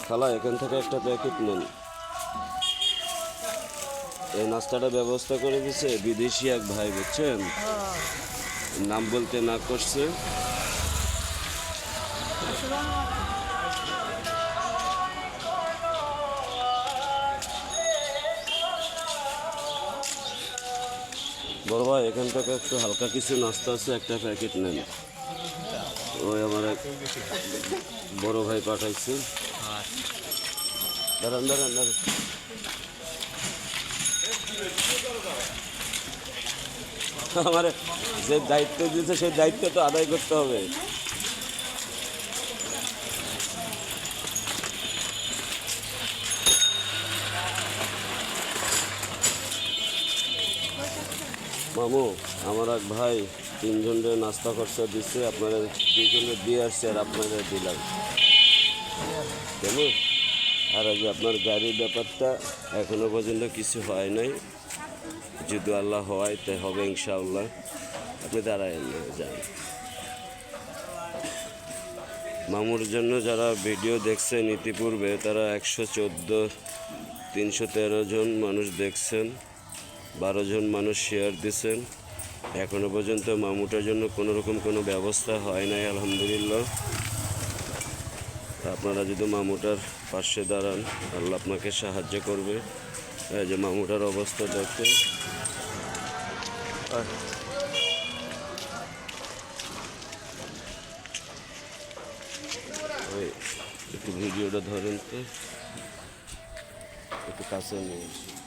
খালা এখান থেকে একটা প্যাকেট নেন। এই নাস্তাটা ব্যবস্থা করে দিছে বিদেশি এক ভাই, বুঝছেন, নাম বলতে না করছে। বড় ভাই এখান থেকে একটু হালকা কিছু নাস্তা আছে, একটা প্যাকেট নেন। ওই আমার এক বড় ভাই পাঠাইছে। দাঁড়ান দাঁড়ান দাঁড়ান, আমার যে দায়িত্ব দিয়েছে সেই দায়িত্ব তো আদায় করতে হবে। মামু, আমার এক ভাই 3 জনের নাস্তা খরচা দিচ্ছে, আপনারা 2 জনের দিয়ে আসছে আর আপনারা দিলাম, কেমন? আর আজ আপনার গাড়ির ব্যাপারটা এখনো পর্যন্ত কিছু হয় নাই, যদি আল্লাহ হয় তাই হবে ইনশাআল্লাহ। আপনি দাঁড়ায় যান। মামুর জন্য যারা ভিডিও দেখছেন ইতিপূর্বে তারা 114 313 জন মানুষ দেখছেন, 12 জন মানুষ শেয়ার দিছেন। এখনো পর্যন্ত মামুটার জন্য কোনো রকম কোনো ব্যবস্থা হয় নাই, আলহামদুলিল্লাহ। আপনারা যদি মামুটার পাশে দাঁড়ান, আল্লাহ আপনাকে সাহায্য করবে। এই যে মামুটার অবস্থা দেখেন। একটু ভিডিওটা ধরেন তো, একটু কাছে নিয়ে আসি।